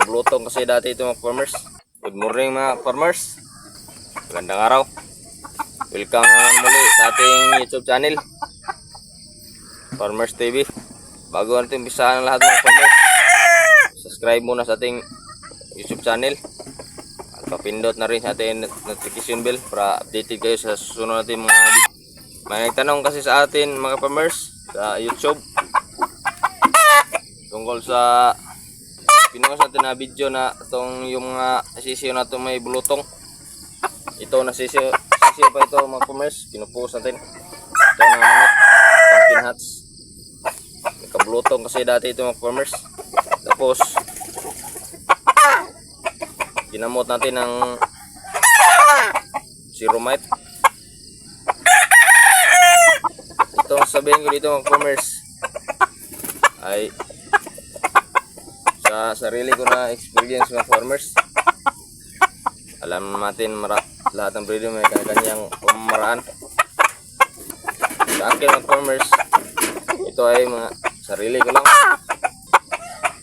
Nakablutong kasi dati ito mga farmers. Good morning mga farmers. Magandang araw. Welcome naman muli sa ating YouTube channel, Farmers TV. Bago natin umpisahan ang lahat mga farmers, subscribe muna sa ating YouTube channel. At papindot na rin sa ating notification bell para updated kayo sa susunod natin mga video. May nagtanong kasi sa atin mga farmers sa YouTube tungkol sa pinuha natin na video na itong yung sisiyo na ito may bulutong. Ito na sisiyo pa ito mga farmers. Pinupost natin. Ito na manok, pumpkin hats. Nakabulutong kasi dati ito mga farmers. Tapos ginamot natin ng Zeromite. Ito sabihin ko dito mga farmers ay sa sarili ko na experience mga farmers. Alam natin lahat ng breeder may kanya-kanyang pamamaraan. Sa akin mga farmers, ito ay mga sarili ko lang.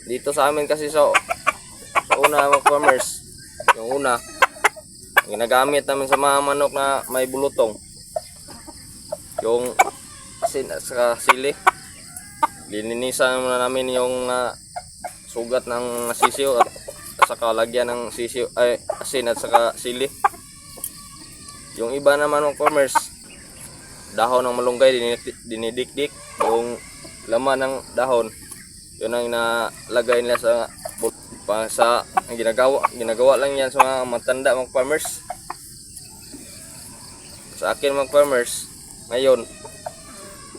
Dito sa amin kasi sa una mga farmers, yung una ginagamit namin sa mga manok na may bulutong, yung asin at saka sili. Lininisan muna namin yung sugat ng sisiyo at saka lagyan ng sisiyo ay asin at saka sili. Yung iba naman ng farmers, dahon ng malunggay dinidikdik, yung laman ng dahon yun ang nalagay nila sa ginagawa lang yan sa mga matanda mga farmers. Sa akin mga farmers ngayon,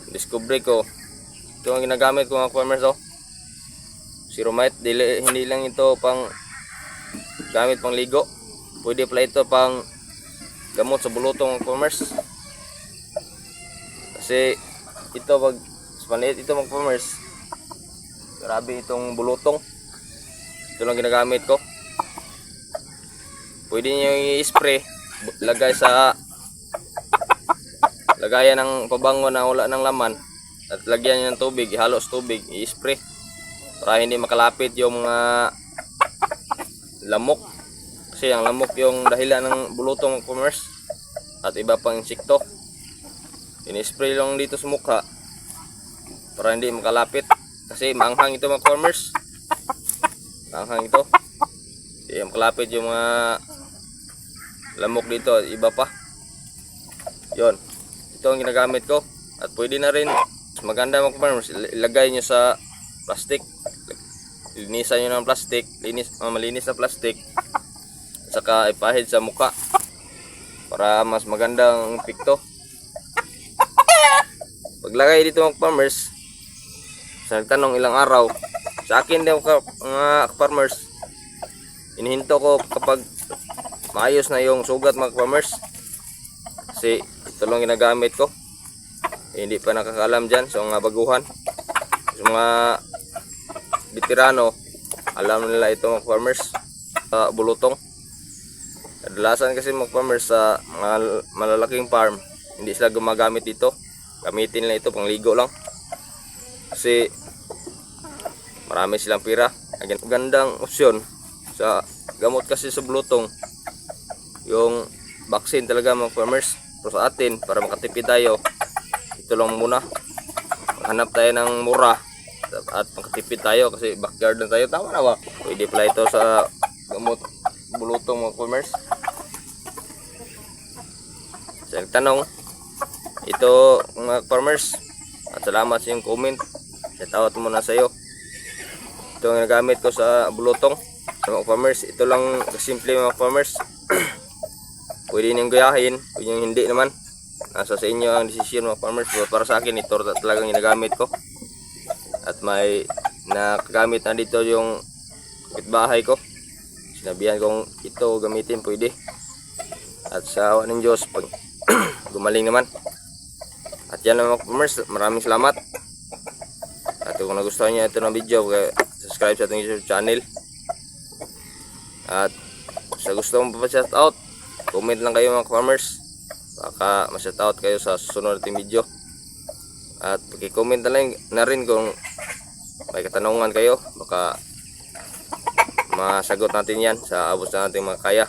discovery ko ito ang ginagamit ko mga farmers. Zeromite, hindi lang ito pang gamit pang ligo, pwede pala ito pang gamot sa bulutong mga farmers. Kasi ito pag spaniit ito mga farmers, grabe itong bulutong. Ito lang ginagamit ko. Pwede nyo i-spray, lagayan ng pabango na wala ng laman at lagyan nyo ng tubig, ihalo sa tubig, i-spray para hindi makalapit yung mga lamok. Kasi ang lamok yung dahilan ng bulutong farmers at iba pang insekto. Ini-spray lang dito sa mukha para hindi makalapit. Kasi maanghang ito mga farmers. Maanghang ito. Hindi makalapit yung mga lamok dito at iba pa. Yon. Ito ang ginagamit ko. At pwede na rin, maganda mga farmers, ilagay nyo sa plastic. Linisan nyo ng plastic, malinis na plastic, saka ipahid sa mukha para mas magandang epekto. Paglagay dito mga farmers, sa nagtanong ilang araw, sa akin din mga farmers, inihinto ko kapag maayos na yung sugat mga farmers. Kasi ito lang ginagamit ko. Hindi pa nakakaalam dyan sa mga baguhan. Sa mga veterano, alam nila ito mga farmers sa bulutong. Kadalasan kasi mga farmers sa mga malalaking farm, hindi sila gumagamit ito. Gamitin nila ito pang ligo lang. Kasi marami silang pira. Gandang opsyon sa gamot kasi sa bulutong, yung vaccine talaga mga farmers. Pero sa atin, para makatipid tayo, ito lang muna. Hanap tayo ng mura at makatipid tayo kasi backyard na tayo. Tama na ba? Pwede pala ito sa gamot bulutong mga farmers. Sa nagtanong, ito mga farmers, at salamat sa iyong comment. Shout out muna sa iyo. Ito ang nagamit ko sa bulutong mga farmers. Ito lang kasimple mga farmers. Pwede niyong gayahin, pwede niyong hindi naman. Nasa sa inyo ang desisyon mga farmers. Pero para sa akin, ito talagang ginagamit ko. At may nakagamit na dito yung kapitbahay ko. Sinabihan kong ito gamitin, pwede. At sa awa ng Diyos, pag gumaling naman. At yan mga farmers, maraming salamat. At kung nagustuhan niyo ito ng video, subscribe sa ating YouTube channel. At sa gusto mong pa-shout out, comment lang kayo mga farmers. Baka ma-shout out kayo sa susunod nating video. At paki-comment na rin kung may katanungan kayo. Baka masagot natin yan sa abos na natin makakaya.